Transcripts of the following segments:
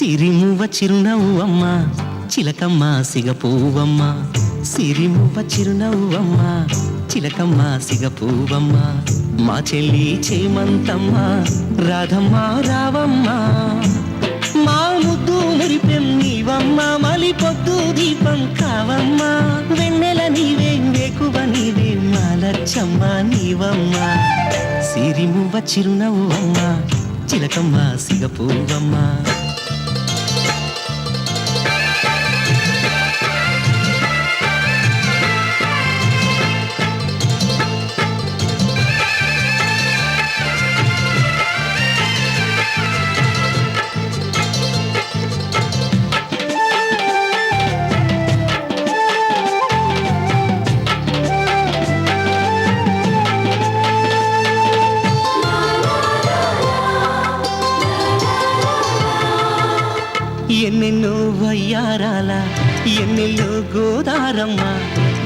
సిరిమువ్వ చిరునవ్వమ్మ చిలకమ్మ సిగపువ్వమ్మ సిరిమువ్వ చిరునవ్వమ్మ చిలకమ్మ సిగపువ్వమ్మ మా చెల్లి చేమంతమ్మ రాధమ్మ రావమ్మ మా ముద్దు మురిపెం నీవమ్మ మలి పొద్దు దీపం కావమ్మ వెన్నెల నీవే వేకువ నీవే మా లచ్చమ్మ నీవమ్మ సిరిమువ్వ చిరునవ్వమ్మ చిలకమ్మ సిగపువ్వమ్మ ఎన్నెన్నో వయ్యారాల ఎన్నెల్లో గోదారమ్మ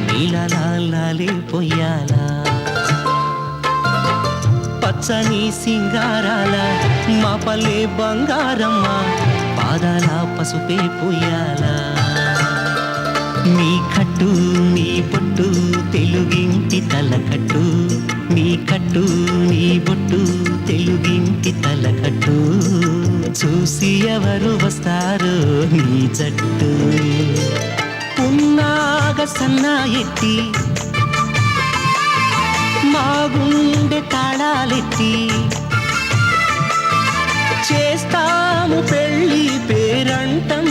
నీలాలే పొయ్యాల పచ్చని సింగారాల మా పల్లె బంగారమ్మ పాదాల పసుపే పొయ్యాల నీ కట్టు నీ బొట్టు తెలుగింటి తలకట్టు నీ కట్టు నీ బొట్టు తెలుగింటి తలకట్టు చూసి ఎవరు వస్తారు నీ జట్టు పున్నాగ సన్నా ఎత్తి మా గుండె తాళాలెత్తి చేస్తాము పెళ్ళి పేరంటం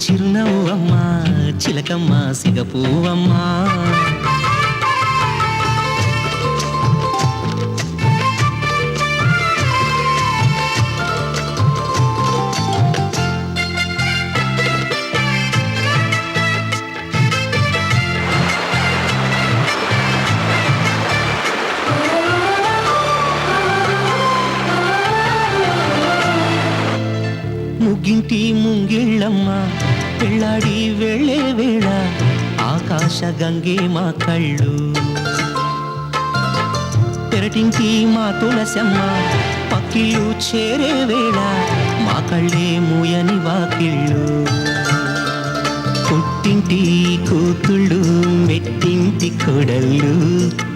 చిరునవ్వమ్మ చిలకమ్మ సిగపువ్వమ్మ ముగ్గింటి ముంగిళ్ళమ్మ పెళ్ళాడి వెళ్ళే వేళ ఆకాశ గంగే మా కళ్ళు పెరటింటి మా తులసమ్మ పక్కిళ్ళు చేరే వేళ మా కళ్ళే మూయని వాకిళ్ళు పుట్టింటి కూతుళ్ళు మెట్టింటి కొడళ్ళు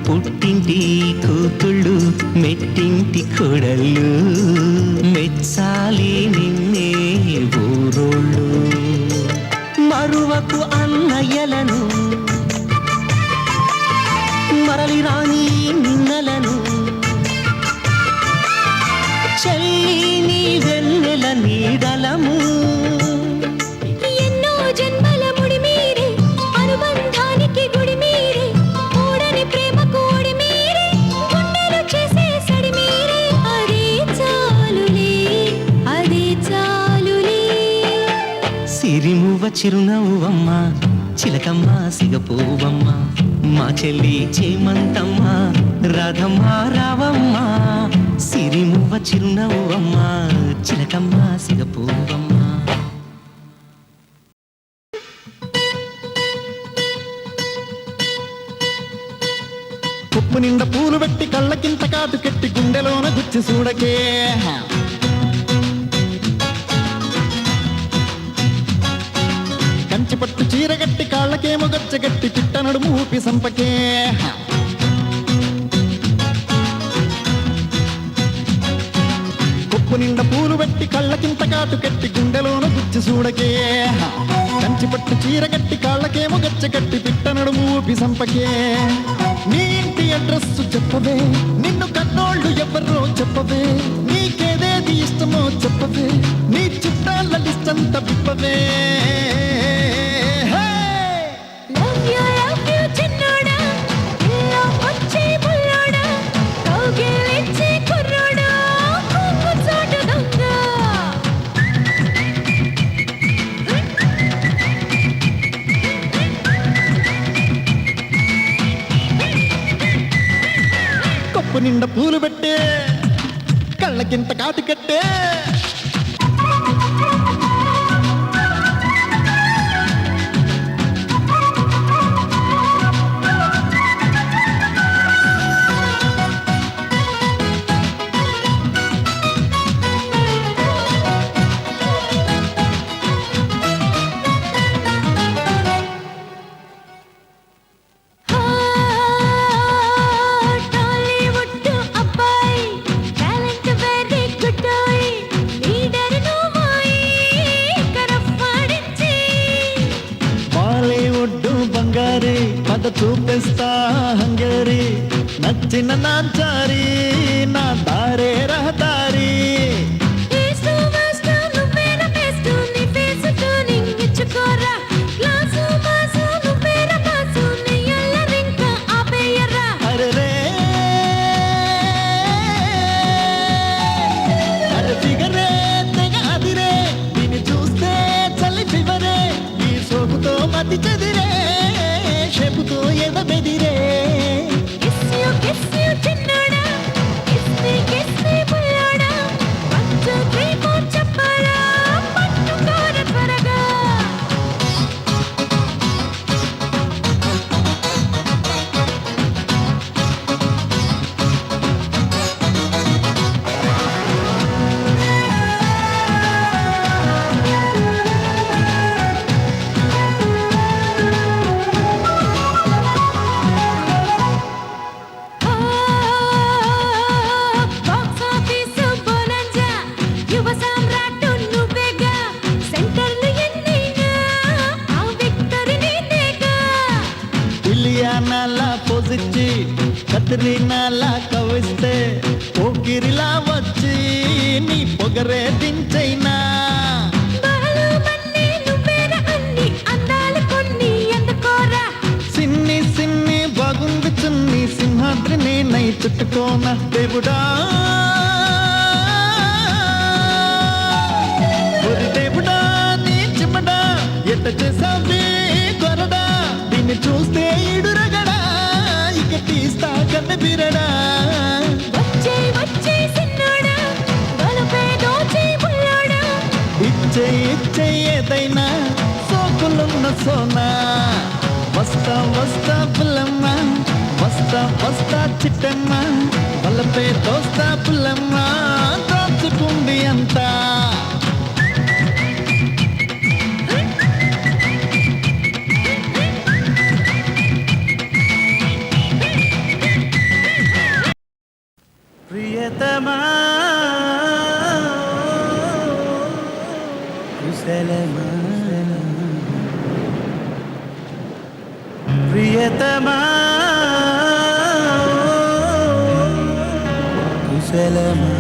పుట్టింటి కూతుళ్ళు మెట్టింటి కొడళ్ళు మెచ్చాలి నిన్నే ఊరోళ్ళు మరువకు అన్నయ్యలను మరలి రాని నిన్నలను చెల్లి నీ వెన్నెల నీడలము ఎన్నో జన్మల ముడి మీరే అనుబంధానికి గుడి మీరే ఓడని ప్రేమకు ఓడి మీరే గుండెలు చేసే సడి మీరే అదే చాలులే అదే చాలులే సిరిమువ్వ చిరునవ్వమ్మ చిలకమ్మ సిగపువ్వమ్మ మా చెల్లి చేమంతమ్మ రాధమ్మ రావమ్మ సిరిమువ్వ చిరునవ్వమ్మ చిలకమ్మ సిగపువ్వమ్మ ఉప్పు నిండా పూలు పెట్టి కళ్ళకింత కాటు కెట్టి గుండెలోన గుచ్చి చూడకే కంచి పట్టు చీరగట్టి కాళ్ళకేమో గచ్చగట్టి పిట్ట నడుము ఊపి సంపకే ఉప్పు నిండా పూలు పెట్టి కళ్ళకింత కాటు కెట్టి గుండెలోన గుచ్చి చూడకే కంచి పట్టు చీరగట్టి కాళ్ళకేమో గచ్చగట్టి పిట్ట నడుము ఊపి సంపకే నీ ఇంటి అడ్రస్ చెప్పవే నిన్ను కన్నోళ్ళు ఎవరో చెప్పవే నీకేదేది ఇష్టమో చెప్పవే నీ చుట్టాల లిస్ట్ అంతా విప్పవే కప్పు నిండా పూలు పెట్టే కళ్ళకింత కాటు కట్టే ఆట చూపిస్తా హంగరి నచ్చిన నాంచారి నా దారే రహదారి ఏస్తూ వేస్తూ నువ్వేనా వేస్తూ నీ ఫేస్ టర్నింగ్ ఇచ్చుకోరా క్లాసు మాసు నువ్వేనా మాసు నీ అల్లరింక ఆపేయరా అరే అరే ఫిగరే తెగ అదిరే దీన్ని చూస్తే చలి ఫివరే ఈ సోకుతో మతి చెదిరే షేపుతో ఎదబెదిరే కిస్ యూ చిన్నోడా కిస్ మీ బుల్లోడా 1 2 3 4 చెప్పరా పట్టుకోర త్వరగా బాక్స్ ఆఫీస్ బోనంజా యువ సామ్రాట్ నువ్వేగా సెంటర్లు ఎన్నైనా ఆ విక్టరీ నీదేగా ఇలియానాలా పోజిచ్చి కత్రినాలా కవిస్తే పోకిరిలా వచ్చి నీ పొగరే దించైనా బహలు మన్ని నువ్వేనా అన్ని అందాలు కొన్ని ఎందుకోరా సిన్ని సిన్ని బాగుంది చున్ని సింహాద్రిని నై చుట్టుకోన దేవుడా ఒరి దేవుడా నీ చిమ్మడా ఎట్ట చేసావి కొరడా దీన్ని చూస్తే ఇడురగడా ఇక తీస్తా కన్న బిరడా వచ్చే సిన్నోడా బలపే దోచే బుల్లోడా ఇచ్చే ఏదైనా సోకులున్న సోనా వస్తా పుల్లమ్మ వస్తా చిట్టమ్మ వల్లపే దోస్తా పుల్లమ్మ దాచుకుంది అంతా ప్రియతమా కుశలమా ప్రియతమా కుశలమా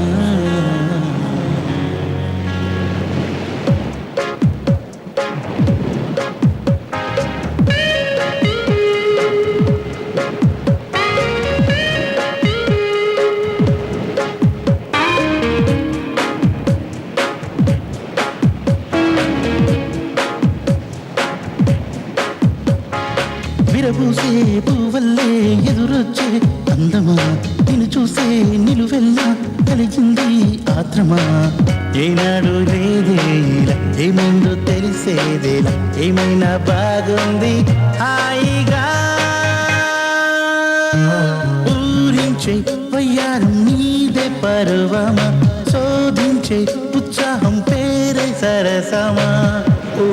విరబూసే పువ్వల్లే ఎదురొచ్చే అందమా నిన్ను చూసే నిలువెల్లా కలిగింది ఆత్రమా ఏనాడు లేదే ఇలా ఏమైందో తెలిసేదేలా ఏమైనా బాగుంది హాయిగా ఊరించే వయ్యారం నీదే పర్వమా శోధించే ఉత్సాహం పేరే సరసమా ఓ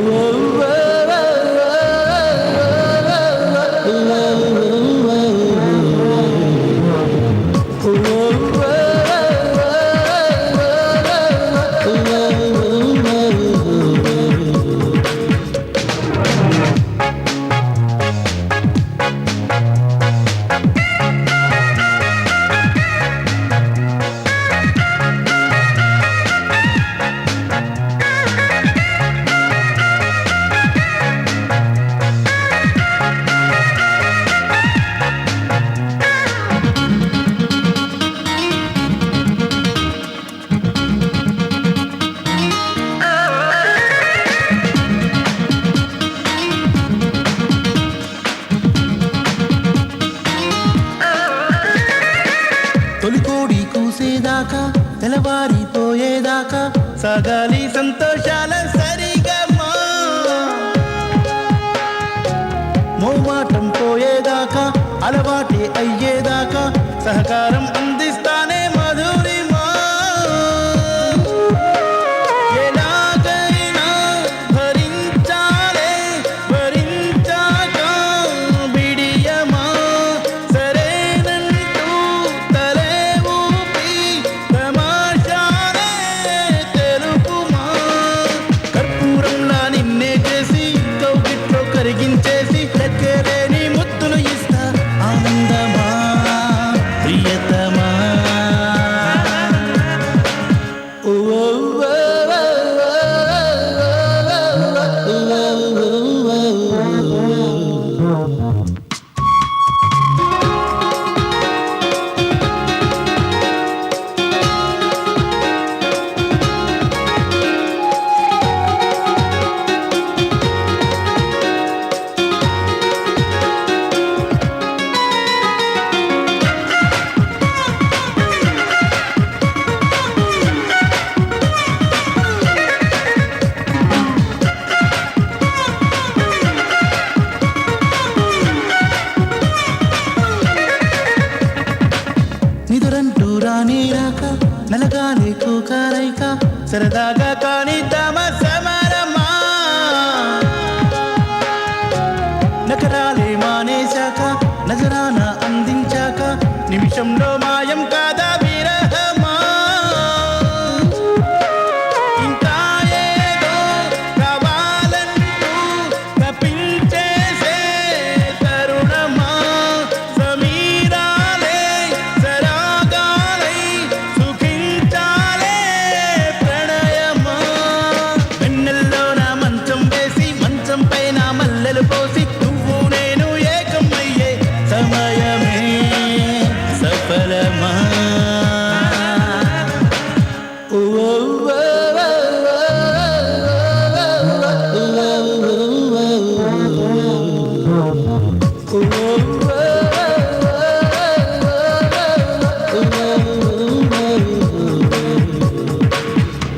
తొలికోడి కూసేదాకా తెల్లవారిపోయేదాకా సాగాలి సంతోషాల సరిగమా మోమాటం పోయేదాకా అలవాటి అయ్యేదాకా సహకారం అందిస్తానే మధురిమా ఎలాగైనా భరించాలే భరించాక బిడియమా సరేనంటూ తలే ఊపి తమాషాలే తెలుపుమా వనితమ సమరమా నకరాలే మానేశాక నజరాన అందించాక నిమిషంలో మాయం కాదా విరహమా ఇంకా ఏదో కావాలంటూ తప్పించేసే తరుణమా సమీరాలే సరాగాలై సుఖించాలే ప్రణయమా వెన్నెల్లో నా మంచం వేసి మంచం పైన మల్లెలు పోసి నువ్వు నేను ఏకమయ్యే సమయమే సఫలమా ఓ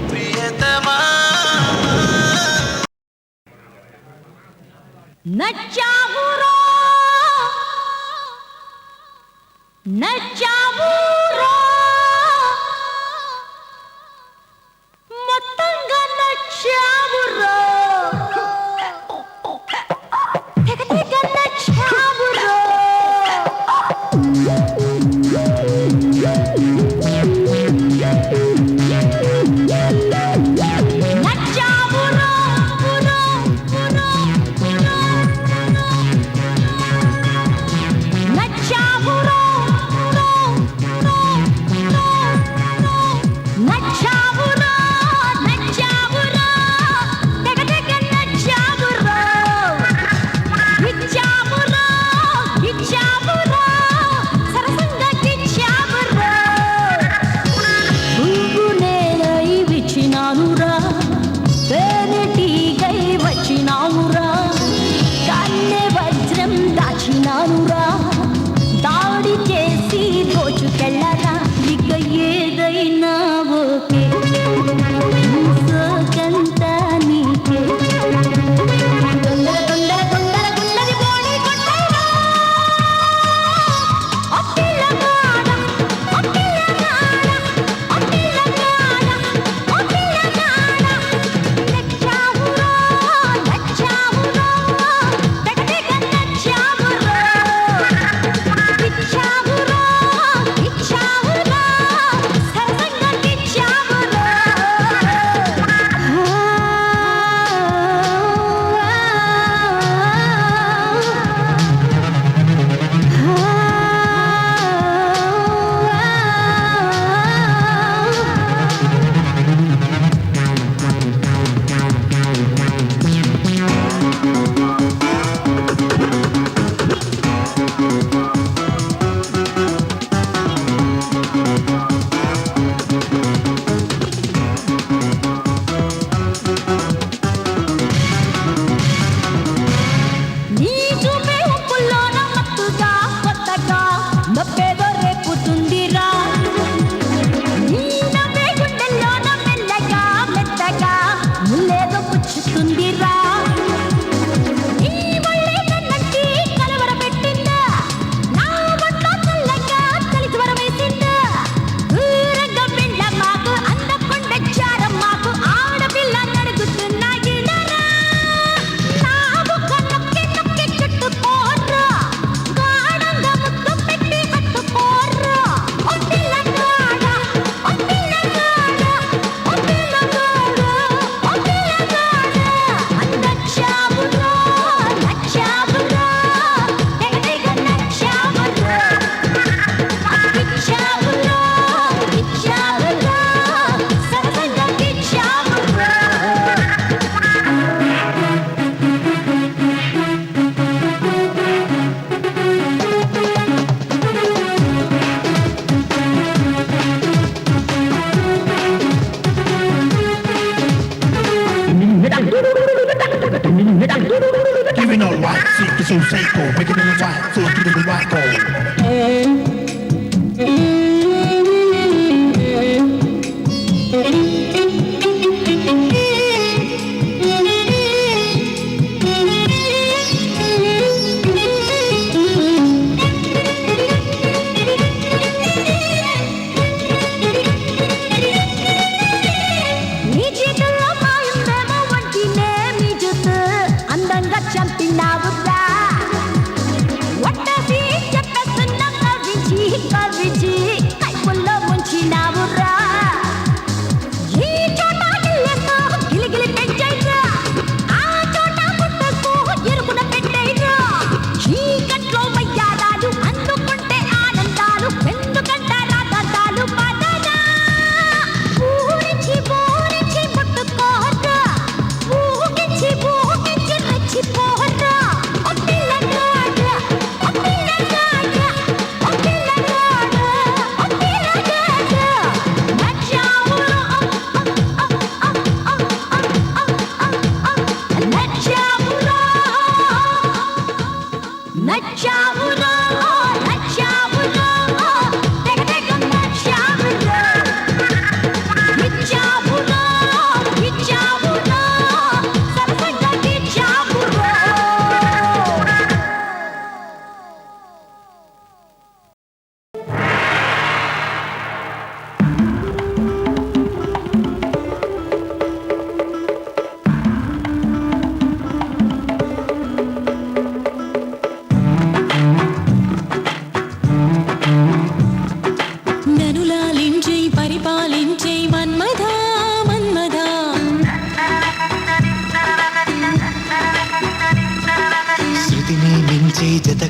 ప్రియతమా నచ్చావురా నచ్చావురా మొత్తంగా నచ్చావురా తెగ తెగ నచ్చావురా నచ్చావురా ఉరా ఉరా ఉరా నచ్చావురా నచ్చావురా నచ్చావురా తెగ తెగ నచ్చావురా ఇచ్చావురా ఇచ్చావురా సరసంగా ఇచ్చావురా పువ్వు నేలై విచ్చినానురా తేనెటీగై వచ్చినావురా కన్నె వజ్రం దాచినానురా దాడి చేసి దోచుకెళ్ళరా ఇక ఏదైనా ఓకే సోకంత నీకే తొందర తొందర తొందర గుండెని పోనీ కొట్టైనా అప్పిల్లగాడ అప్పిల్లగాడ అప్పిల్లగాడ అప్పిల్లగాడ నచ్చావురా నచ్చావురా తెగ తెగ నచ్చావురా ఇచ్చావురా ఇచ్చావురా సరసంగా ఇచ్చావురా నీ చూపే ఉప్పుల్లోన మత్తుగా కొత్తగా నొప్పేదో రేపుతుందిరా నీ నవ్వే గుండెల్లోన మెల్లగా మెత్తగా ముల్లేదో పుచ్చుతుందిరా నీ ఒళ్ళే కన్నంటి కలవర పెట్టిందా నా ఒంట్లో చల్లగా చలి జ్వరం వేసిందా దూరంగా వెళ్ళ మాకు అందకుండా చారం మాకు ఆడపిల్ల నడుగుతున్నా ఇడరా నావు కన్నొక్కి నొక్కి చుట్టుకోర్రా గాఢంగా ముద్దు పెట్టి హత్తుకోర్రా ఓ పిల్లగాడ ఓ పిల్లగాడ ఓ పిల్లగాడ ఓ పిల్లగాడ నచ్చావురా నచ్చావురా తెగ తెగ నచ్చావురా ఇచ్చావురా ఇచ్చావురా సరసంగా ఇచ్చావురా Giving all white, seek so psycho, making it white, so give it the white gold. నీ చేతుల్లో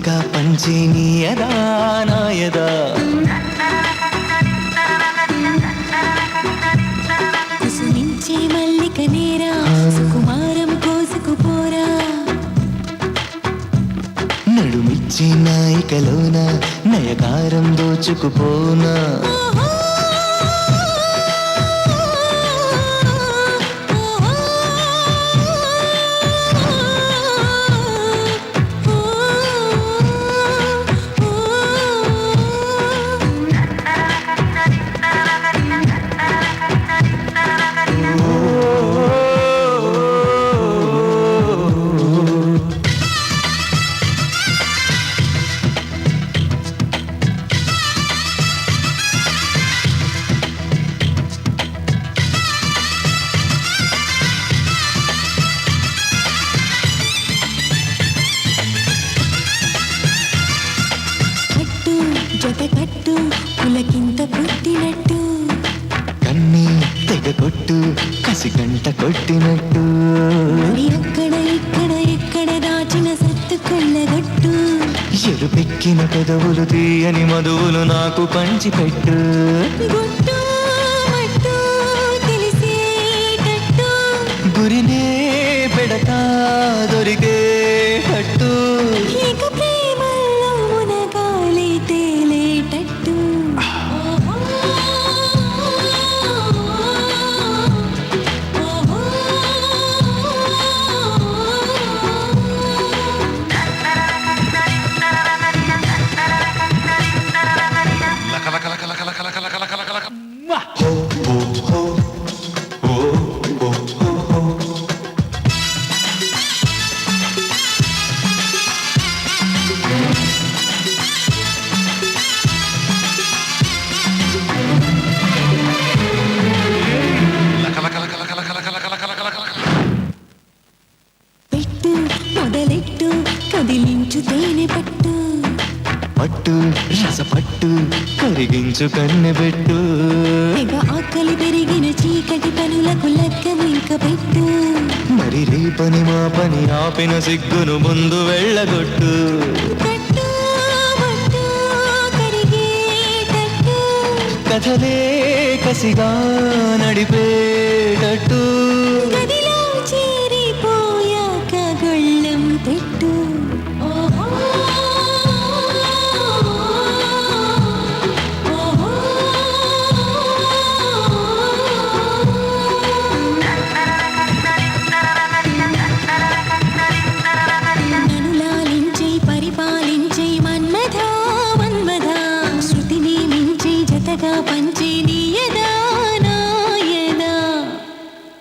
కొత్తగా పంచి నీయదా నాయదా కుసుమించే మల్లిక నేరా సుకుమారం కోసుకుపోరా నడుమిచ్చి నాయికలోన నయకారం దోచుకుపోనా జత కట్టు పులకింత పుట్టినట్టు కన్నీ తెగ కొట్టు కసి గంట కొట్టినట్టు మరి అక్కడ ఇక్కడ ఎక్కడ దాచిన సత్తు కొల్లగట్టు ఎరుపెక్కిన పెదవులు తీయని మధువులు నాకు పంచిపెట్టు గుట్టు మట్టు తెలిసేటట్టు గురినే పెడతా దొరికేటట్టు ఇక ప్రేమలో మునగాలి తేలేటట్టు పెట్టు మొదలెట్టు కదిలించు తేనె పట్టు పట్టు రసపట్టు కరిగించు కన్నెబెట్టు తెగ ఆకలి పెరిగిన చీకటి పనులకు లగ్గము ఇంక పెట్టు మరి రేపని మా పని ఆపిన సిగ్గును ముందు వెళ్ళగొట్టు కట్టు మట్టు కరిగేటట్టు కథలే కసిగా నడిపేటట్టు గది